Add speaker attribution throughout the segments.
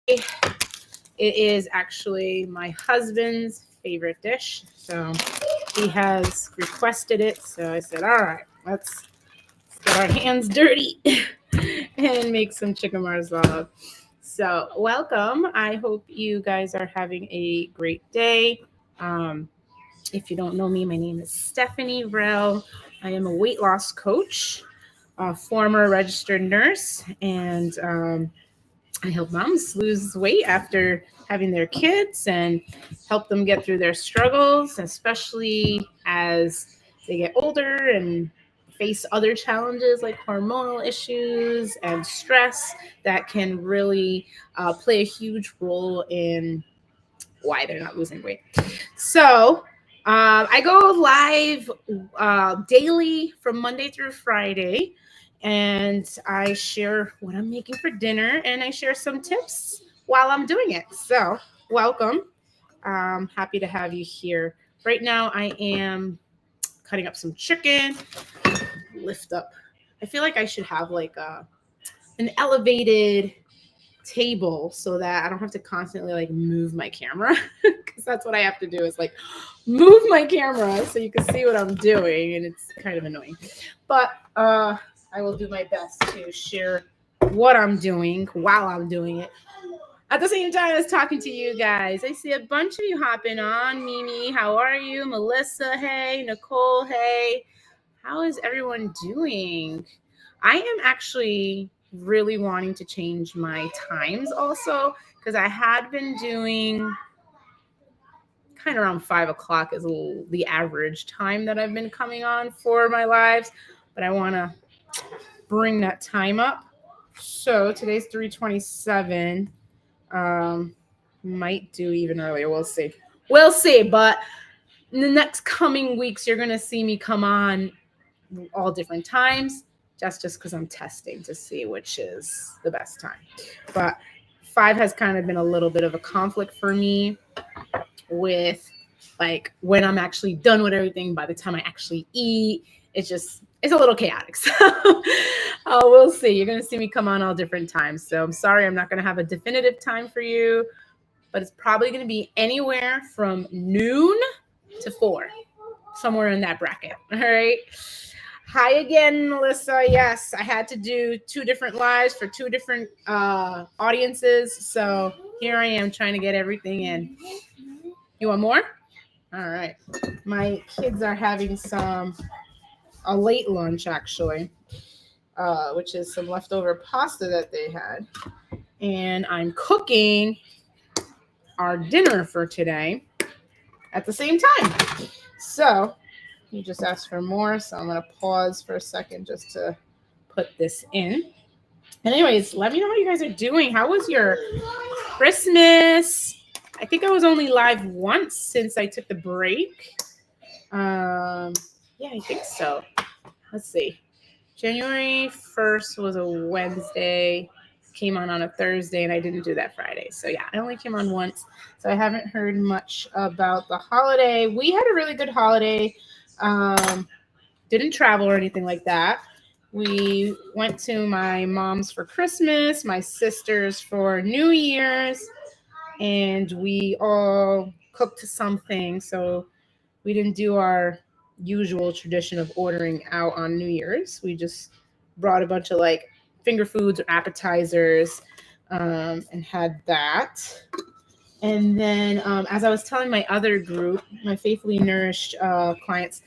Speaker 1: It is actually my husband's favorite dish. So he has requested it. So I said, all right, let's get our hands dirty and make some chicken marsala. So, welcome. I hope you guys are having a great day. Um, if you don't know me, my name is Stephanie Rell. I am a weight loss coach, a former registered nurse, and I help moms lose weight after having their kids and help them get through their struggles, especially as they get older and face other challenges like hormonal issues and stress that can really play a huge role in why they're not losing weight. So, I go live daily from Monday through Friday, and I share what I'm making for dinner, and I share some tips while I'm doing it. So, welcome. Happy to have you here. Right now, I am cutting up some chicken. Lift up. I feel like I should have like an elevated table so that I don't have to constantly like move my camera because that's what I have to do is like move my camera so you can see what I'm doing, and it's kind of annoying. But I will do my best to share what I'm doing while I'm doing it. At the same time as talking to you guys, I see a bunch of you hopping on. Mimi, how are you? Melissa, hey. Nicole, hey. How is everyone doing? I am actually really wanting to change my times also because I had been doing kind of around 5 o'clock is the average time that I've been coming on for my lives, but I want to bring that time up. So today's 3:27. Might do even earlier. We'll see. We'll see. But in the next coming weeks, you're gonna see me come on all different times. That's just because I'm testing to see which is the best time. But 5 has kind of been a little bit of a conflict for me with like when I'm actually done with everything by the time I actually eat. It's a little chaotic. So we'll see. You're gonna see me come on all different times. So I'm sorry I'm not gonna have a definitive time for you, but it's probably gonna be anywhere from noon to 4, somewhere in that bracket. All right. Hi again, Melissa. Yes, I had to do 2 different lives for 2 different audiences. So here I am trying to get everything in. You want more? All right. My kids are having a late lunch actually, which is some leftover pasta that they had. And I'm cooking our dinner for today at the same time. So you just asked for more, so I'm gonna pause for a second just to put this in. And anyways, let me know how you guys are doing. How was your Christmas? I think I was only live once since I took the break. Yeah, I think so. Let's see. January 1st was a Wednesday. Came on a Thursday, and I didn't do that Friday. So yeah, I only came on once. So I haven't heard much about the holiday. We had a really good holiday. Didn't travel or anything like that. We went to my mom's for Christmas, my sister's for New Year's, and we all cooked something. So we didn't do our usual tradition of ordering out on New Year's. We just brought a bunch of like finger foods or appetizers and had that. And then, as I was telling my other group, my faithfully nourished clients,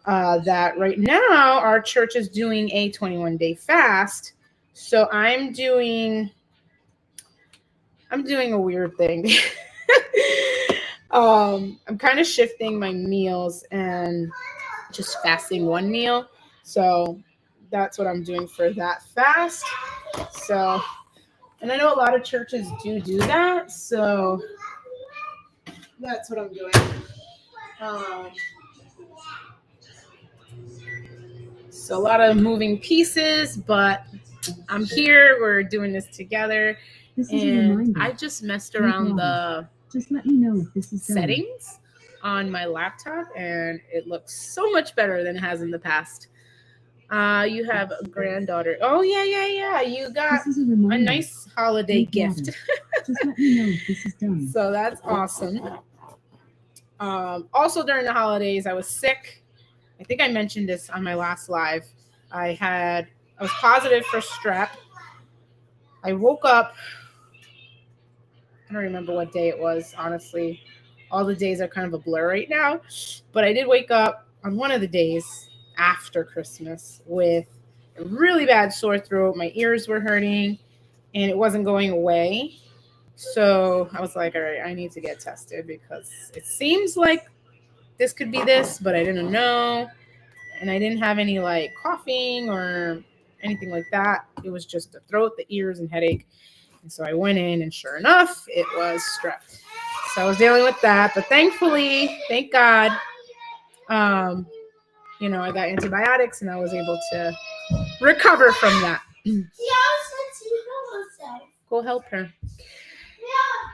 Speaker 1: that right now our church is doing a 21-day fast. So I'm doing a weird thing. I'm kind of shifting my meals and just fasting one meal. So that's what I'm doing for that fast. So, and I know a lot of churches do that. So that's what I'm doing. Um, so a lot of moving pieces, but I'm here. We're doing this together. And I just messed around the
Speaker 2: Just let me know if this is done.
Speaker 1: settings on my laptop, and it looks so much better than it has in the past. You have a granddaughter. Oh yeah. You got
Speaker 2: This is a
Speaker 1: a
Speaker 2: reminder.
Speaker 1: nice holiday
Speaker 2: Drink
Speaker 1: gift.
Speaker 2: water. Just let me know if this is done.
Speaker 1: So that's awesome. Also during the holidays, I was sick. I think I mentioned this on my last live. I was positive for strep. I woke up. I don't remember what day it was, honestly. All the days are kind of a blur right now. But I did wake up on one of the days after Christmas with a really bad sore throat. My ears were hurting and it wasn't going away. So I was like, all right, I need to get tested because it seems like this could be this, but I didn't know. And I didn't have any like coughing or anything like that. It was just the throat, the ears, and headache. And so I went in, and sure enough, it was strep. So I was dealing with that, but thankfully, thank God, um, I got antibiotics, and I was able to recover from that. Go help her.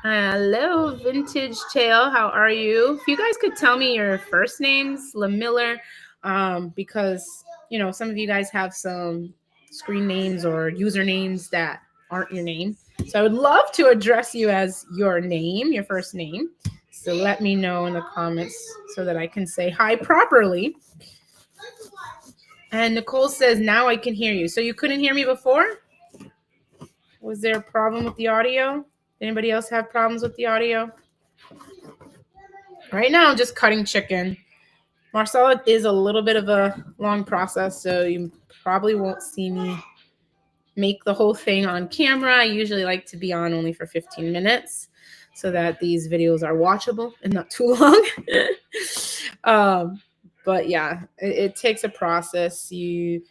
Speaker 1: Hello, Vintage Tail. How are you? If you guys could tell me your first names, LaMiller, because some of you guys have some screen names or usernames that aren't your name. So I would love to address you as your name, your first name. So let me know in the comments so that I can say hi properly. And Nicole says, now I can hear you. So you couldn't hear me before? Was there a problem with the audio? Anybody else have problems with the audio? Right now, I'm just cutting chicken. Marsala is a little bit of a long process, so you probably won't see me make the whole thing on camera. I usually like to be on only for 15 minutes so that these videos are watchable and not too long. But yeah, it takes a process. You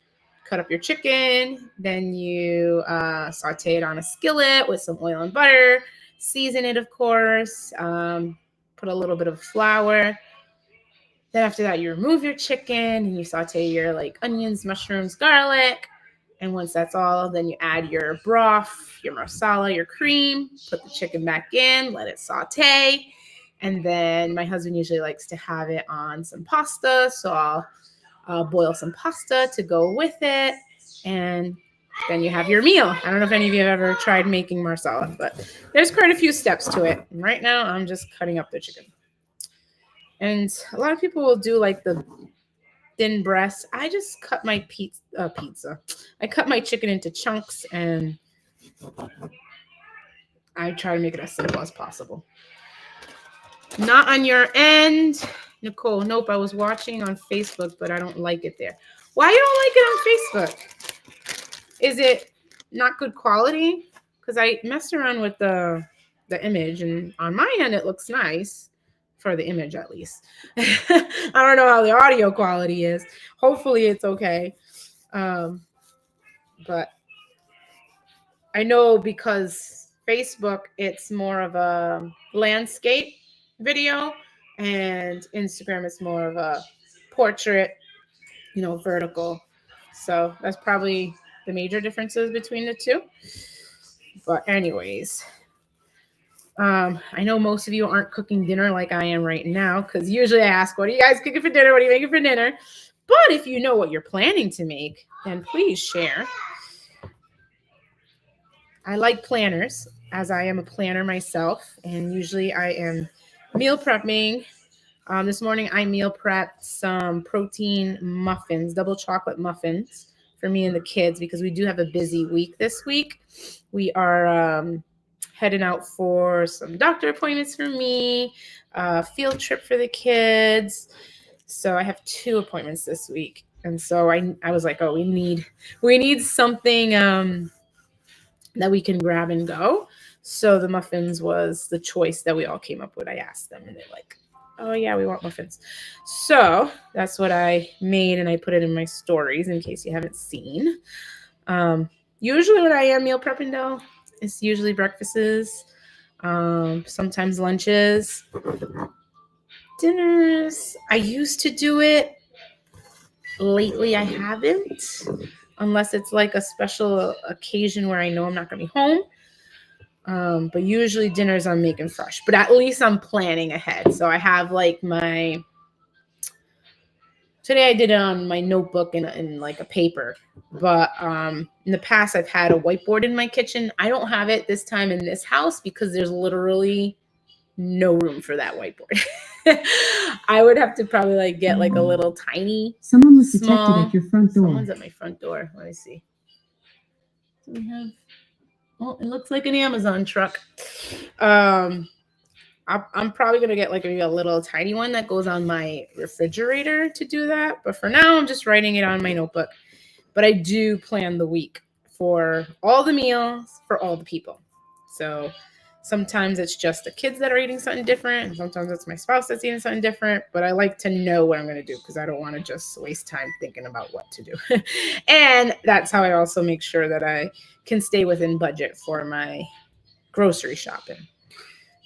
Speaker 1: cut up your chicken, then you saute it on a skillet with some oil and butter, season it, of course, put a little bit of flour. Then after that, you remove your chicken and you saute your like onions, mushrooms, garlic. And once that's all, then you add your broth, your marsala, your cream, put the chicken back in, let it saute. And then my husband usually likes to have it on some pasta. So I'll boil some pasta to go with it. And then you have your meal. I don't know if any of you have ever tried making marsala, but there's quite a few steps to it. And right now, I'm just cutting up the chicken. And a lot of people will do like the thin breast. I just cut my pizza. I cut my chicken into chunks and I try to make it as simple as possible. Not on your end, Nicole. Nope, I was watching on Facebook, but I don't like it there. Why you don't like it on Facebook? Is it not good quality? Because I messed around with the image, and on my end it looks nice. For the image at least. I don't know how the audio quality is. Hopefully it's okay. But I know because Facebook, it's more of a landscape video, and Instagram is more of a portrait, vertical. So that's probably the major differences between the two. But anyways, I know most of you aren't cooking dinner like I am right now, because usually I ask, what are you guys cooking for dinner? What are you making for dinner? But if you know what you're planning to make, then please share. I like planners, as I am a planner myself, and usually I am meal prepping. This morning I meal prepped some protein muffins, double chocolate muffins for me and the kids, because we do have a busy week this week. We are heading out for some doctor appointments for me, field trip for the kids. So I have 2 appointments this week. And so I was like, oh, we need something that we can grab and go. So the muffins was the choice that we all came up with. I asked them and they're like, oh yeah, we want muffins. So that's what I made, and I put it in my stories in case you haven't seen. Usually when I am meal prepping though, it's usually breakfasts, sometimes lunches, dinners. I used to do it. Lately I haven't, unless it's like a special occasion where I know I'm not going to be home. But usually dinners I'm making fresh, but at least I'm planning ahead. So I have like my today I did it on my notebook and like a paper. But in the past, I've had a whiteboard in my kitchen. I don't have it this time in this house because there's literally no room for that whiteboard. I would have to probably like get like a little tiny.
Speaker 2: Someone was detected
Speaker 1: small.
Speaker 2: at your front door.
Speaker 1: Someone's at my front door. Let me see. Do we have? Oh, it looks like an Amazon truck. I'm probably gonna get like maybe a little tiny one that goes on my refrigerator to do that. But for now, I'm just writing it on my notebook. But I do plan the week for all the meals for all the people. So sometimes it's just the kids that are eating something different, and sometimes it's my spouse that's eating something different. But I like to know what I'm gonna do because I don't want to just waste time thinking about what to do. And that's how I also make sure that I can stay within budget for my grocery shopping.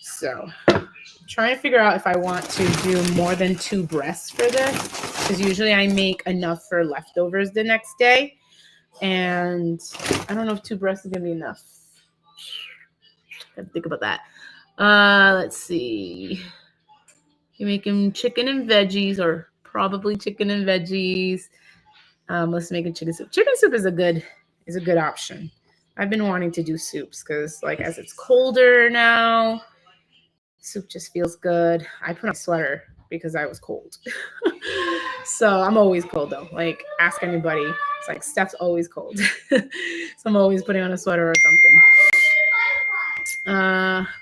Speaker 1: So I'm trying to figure out if I want to do more than 2 breasts for this, because usually I make enough for leftovers the next day. And I don't know if 2 breasts is gonna be enough. Gotta think about that. Let's see. You're making chicken and veggies, or probably chicken and veggies. Let's make a chicken soup. Chicken soup is a good option. I've been wanting to do soups because, like, as it's colder now, soup just feels good. I put on a sweater because I was cold. So I'm always cold though. Like, ask anybody. It's like Steph's always cold. So I'm always putting on a sweater or something.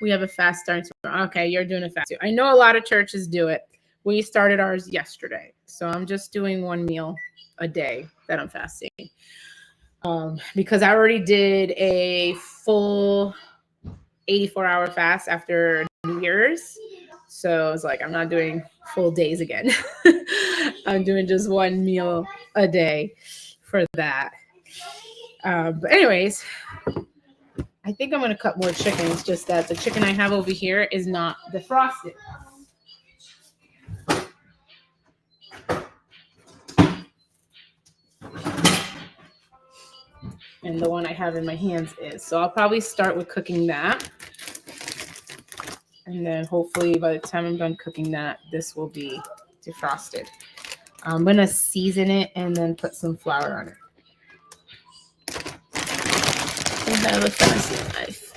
Speaker 1: We have a fast start tomorrow. Okay, you're doing a fast too. I know a lot of churches do it. We started ours yesterday. So I'm just doing 1 meal a day that I'm fasting. Because I already did a full 84-hour fast after New Year's. So I was like, I'm not doing full days again. I'm doing just 1 meal a day for that. But anyways, I think I'm going to cut more chicken. It's just that the chicken I have over here is not defrosted. And the one I have in my hands is. So I'll probably start with cooking that. And then hopefully by the time I'm done cooking that, this will be defrosted. I'm going to season it and then put some flour on it. I have a fancy knife.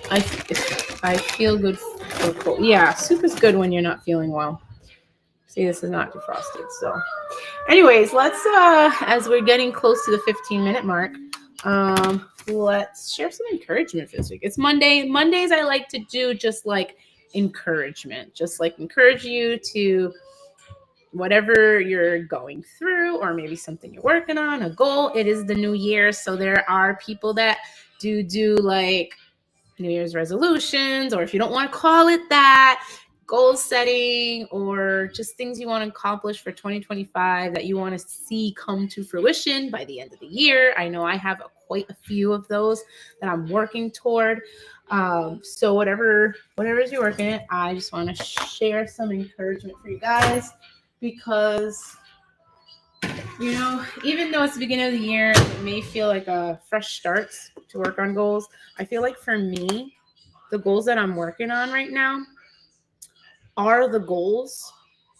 Speaker 1: I feel good for cold. Yeah, soup is good when you're not feeling well. See, this is not defrosted. So anyways, let's, as we're getting close to the 15-minute mark, let's share some encouragement for this week. It's Monday. Mondays I like to do just like encouragement, just like encourage you to whatever you're going through, or maybe something you're working on, a goal. It is the new year, so there are people that do like New Year's resolutions, or if you don't want to call it that, goal setting, or just things you want to accomplish for 2025 that you want to see come to fruition by the end of the year. I know I have quite a few of those that I'm working toward. So whatever you're working at, I just want to share some encouragement for you guys, because you know, even though it's the beginning of the year, it may feel like a fresh start to work on goals. I feel like for me, the goals that I'm working on right now are the goals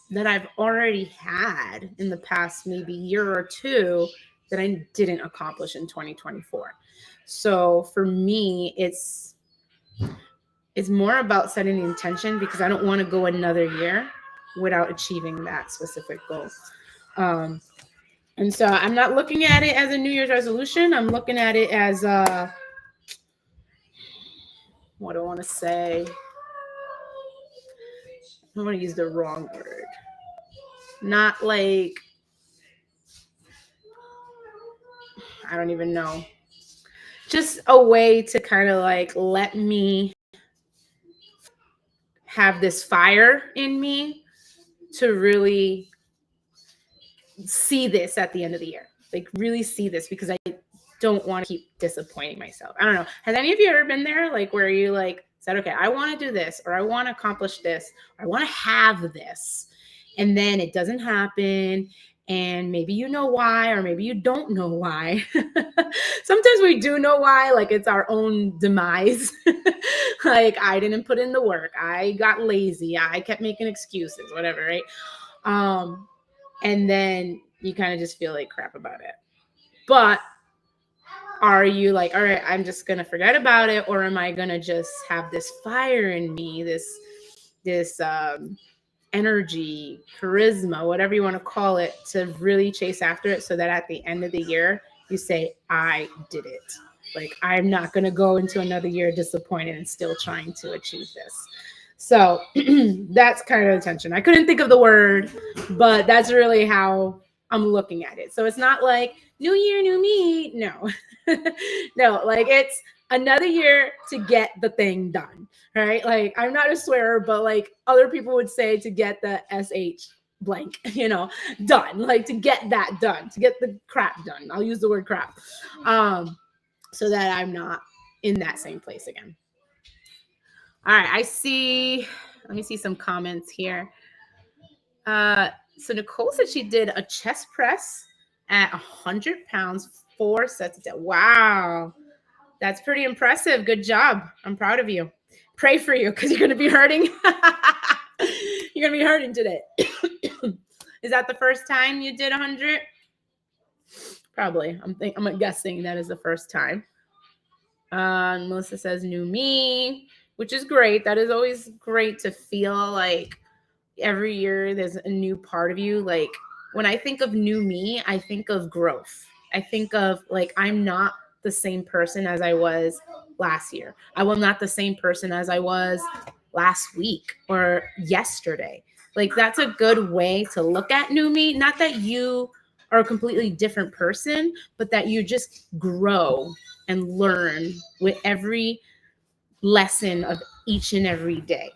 Speaker 1: that I've already had in the past maybe year or two that I didn't accomplish in 2024. So for me, it's more about setting the intention, because I don't want to go another year without achieving that specific goal. And so I'm not looking at it as a New Year's resolution. I'm looking at it as what do I want to say? I don't want to use the wrong word. Not like, I don't even know. Just a way to kind of like let me have this fire in me to really see this at the end of the year. Like really see this, because I don't want to keep disappointing myself. I don't know. Has any of you ever been there, like where you like said, okay, I want to do this, or I want to accomplish this, or I want to have this, and then it doesn't happen, and maybe you know why, or maybe you don't know why. Sometimes we do know why, like it's our own demise. Like I didn't put in the work, I got lazy, I kept making excuses, whatever, right? And then you kind of just feel like crap about it. But are you like, all right, I'm just gonna forget about it, or am I gonna just have this fire in me, this energy, charisma, whatever you want to call it, to really chase after it, so that at the end of the year you say, I did it. Like, I'm not gonna go into another year disappointed and still trying to achieve this. So that's kind of the tension. I couldn't think of the word, but that's really how I'm looking at it. So it's not like new year, new me. No, no, like it's another year to get the thing done, right? Like, I'm not a swearer, but like other people would say, to get the SH blank, done, like to get that done, to get the crap done. I'll use the word crap. So that I'm not in that same place again. All right, let me see some comments here. So Nicole said she did a chest press at 100 pounds, 4 sets of 10. Wow, that's pretty impressive. Good job. I'm proud of you. Pray for you, because you're going to be hurting. You're going to be hurting today. Is that the first time you did 100? Probably. I'm guessing that is the first time. Melissa says new me, which is great. That is always great to feel like every year there's a new part of you. Like, when I think of new me, I think of growth. I think of like, I'm not the same person as I was last year. I was not the same person as I was last week or yesterday. Like, that's a good way to look at new me. Not that you are a completely different person, but that you just grow and learn with every lesson of each and every day.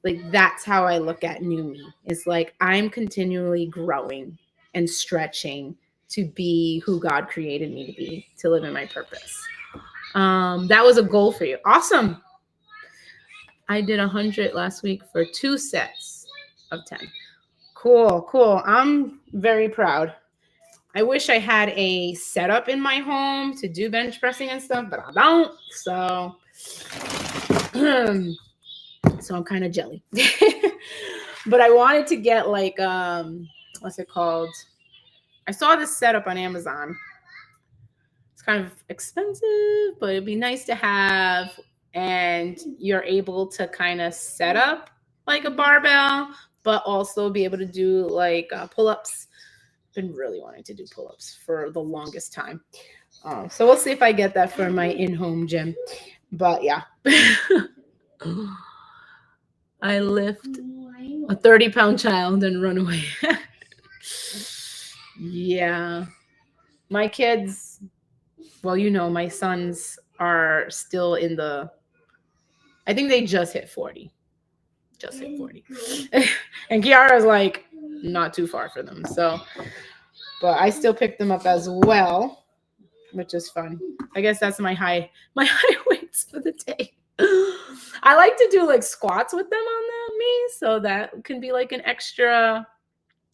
Speaker 1: Like, that's how I look at new me. It's like, I'm continually growing and stretching to be who God created me to be, to live in my purpose. That was a goal for you. Awesome. I did 100 last week for 2 sets of 10. Cool. I'm very proud. I wish I had a setup in my home to do bench pressing and stuff, but I don't. So I'm kind of jelly. But I wanted to get like what's it called? I saw this setup on Amazon. It's kind of expensive, but it'd be nice to have, and you're able to kind of set up like a barbell, but also be able to do like pull-ups. Been really wanting to do pull-ups for the longest time. So we'll see if I get that for my in-home gym. But yeah. I lift a 30-pound child and run away. Yeah. My kids, well, my sons are still in I think they just hit 40. Just hit 40. And Kiara's like not too far for them. So, but I still pick them up as well, which is fun. I guess that's my high weights for the day. I like to do like squats with them on me, so that can be like an extra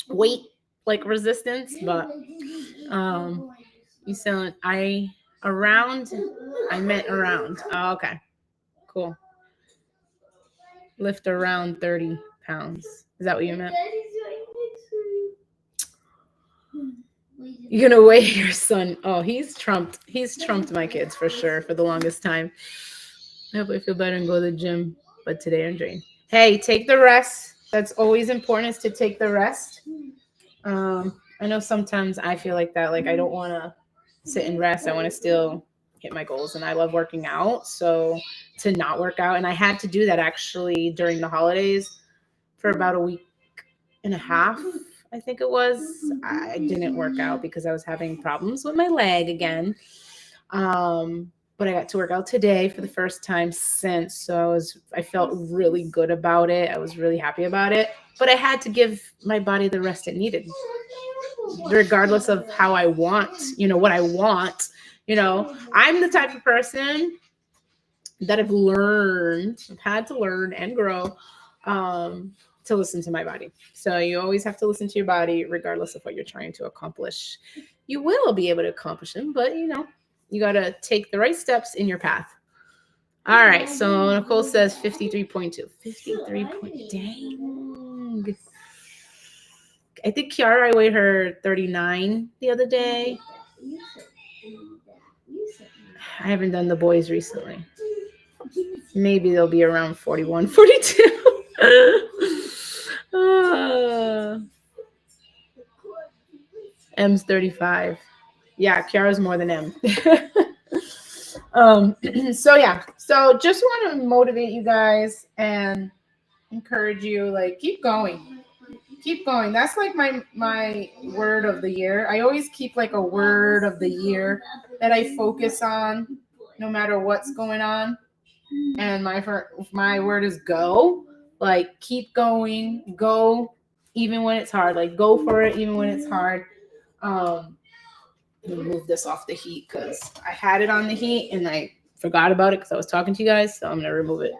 Speaker 1: weight, like resistance. But you said I meant around. Oh, okay, cool. Lift around 30 pounds. Is that what you meant? You're gonna weigh your son. Oh, he's trumped my kids for sure for the longest time. I hope I feel better and go to the gym, but today I'm drained. Hey, take the rest. That's always important, is to take the rest. I know sometimes I feel like that. Like, I don't want to sit and rest. I want to still hit my goals, and I love working out. So to not work out, and I had to do that actually during the holidays for about a week and a half. I think it was. I didn't work out because I was having problems with my leg again. But I got to work out today for the first time since. So I felt really good about it. I was really happy about it. But I had to give my body the rest it needed, regardless of how I want, what I want. I'm the type of person that I've had to learn and grow to listen to my body. So you always have to listen to your body, regardless of what you're trying to accomplish. You will be able to accomplish them, but you got to take the right steps in your path. All right. So Nicole says 53.2. 53 point. Dang. I think Kiara, I weighed her 39 the other day. I haven't done the boys recently. Maybe they'll be around 41, 42. M's 35. Yeah, Kiara's more than M. So yeah, so just want to motivate you guys and encourage you, like, keep going. Keep going. That's like my word of the year. I always keep like a word of the year that I focus on no matter what's going on. And my word is go. Like, keep going. Go even when it's hard. Like, go for it even when it's hard. Let me move this off the heat because I had it on the heat and I forgot about it because I was talking to you guys. So I'm gonna remove it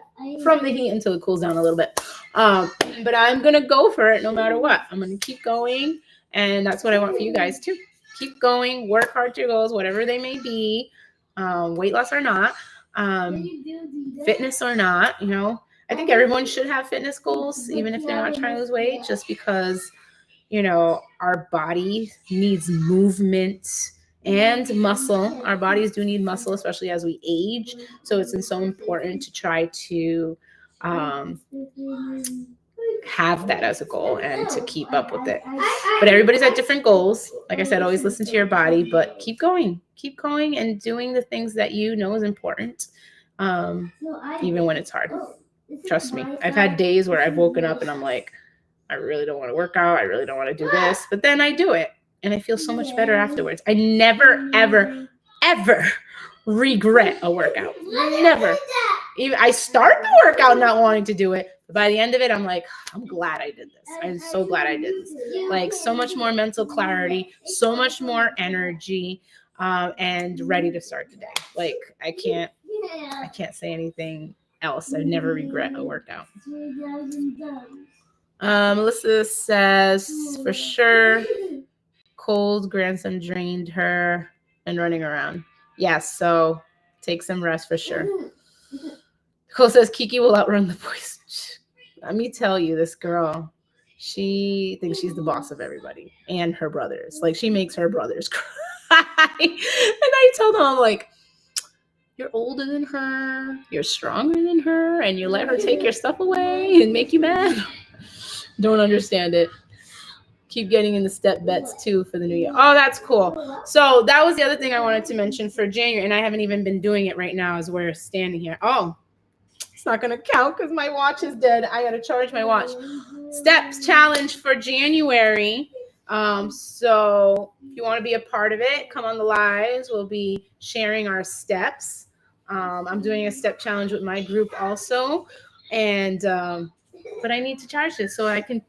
Speaker 1: from the heat until it cools down a little bit. But I'm gonna go for it no matter what. I'm gonna keep going, and that's what I want for you guys too. Keep going, work hard to your goals, whatever they may be, weight loss or not, fitness or not. You know, I think everyone should have fitness goals, even if they're not trying to lose weight, just because, you know, our body needs movement and muscle. Our bodies do need muscle, especially as we age. So it's so important to try to have that as a goal and to keep up with it. But everybody's at different goals. Like I said, always listen to your body, but keep going and doing the things that you know is important, even when it's hard. Trust me. I've had days where I've woken up and I'm like, I really don't want to work out. I really don't want to do this. But then I do it and I feel so much better afterwards. I never, ever, ever regret a workout. Never. Even I start the workout not wanting to do it, but by the end of it, I'm like, I'm glad I did this. I'm so glad I did this. Like, so much more mental clarity, so much more energy, and ready to start the day. Like, I can't say anything else. I never regret a workout. Melissa says, for sure, cold grandson drained her and running around. Yes, so take some rest for sure. Nicole says, Kiki will outrun the boys. Let me tell you, this girl, she thinks she's the boss of everybody and her brothers. Like, she makes her brothers cry. And I told them, I'm like, you're older than her, you're stronger than her, and you let her take your stuff away and make you mad? Don't understand it. Keep getting in the step bets too for the new year. Oh, that's cool. So that was the other thing I wanted to mention for January, and I haven't even been doing it right now as we're standing here. Oh, it's not going to count because my watch is dead. I got to charge my watch. Steps challenge for January. So if you want to be a part of it, come on the lives. We'll be sharing our steps. I'm doing a step challenge with my group also. And but I need to charge this so I can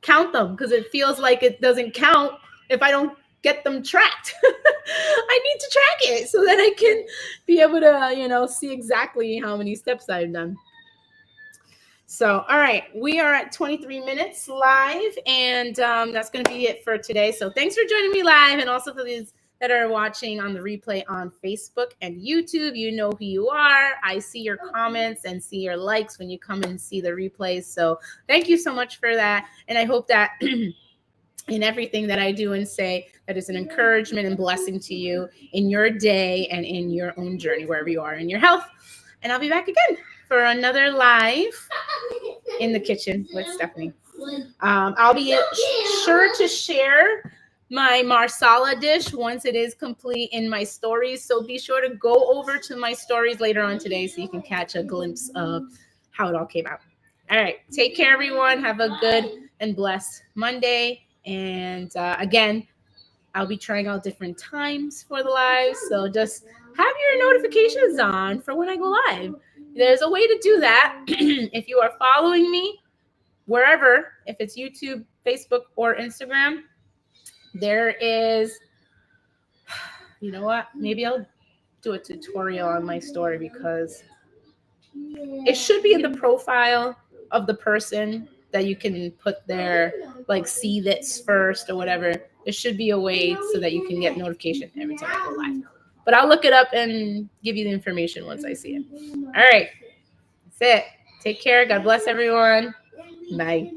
Speaker 1: count them, because it feels like it doesn't count if I don't get them tracked. I need to track it so that I can be able to, you know, see exactly how many steps I've done. So, all right, we are at 23 minutes live, and that's going to be it for today. So thanks for joining me live, and also for these that are watching on the replay on Facebook and YouTube. You know who you are. I see your comments and see your likes when you come and see the replays. So thank you so much for that. And I hope that in everything that I do and say, that is an encouragement and blessing to you in your day and in your own journey, wherever you are in your health. And I'll be back again for another live in the kitchen with Stephanie. I'll be sure to share my Marsala dish once it is complete in my stories. So be sure to go over to my stories later on today so you can catch a glimpse of how it all came out. All right. Take care, everyone. Have a good and blessed Monday. And again, I'll be trying out different times for the live. So just have your notifications on for when I go live. There's a way to do that. If you are following me wherever, if it's YouTube, Facebook, or Instagram, there is, you know what? Maybe I'll do a tutorial on my story, because it should be in the profile of the person that you can put their, like, see this first or whatever. There should be a way so that you can get notification every time I go live. But I'll look it up and give you the information once I see it. All right. That's it. Take care. God bless everyone. Bye.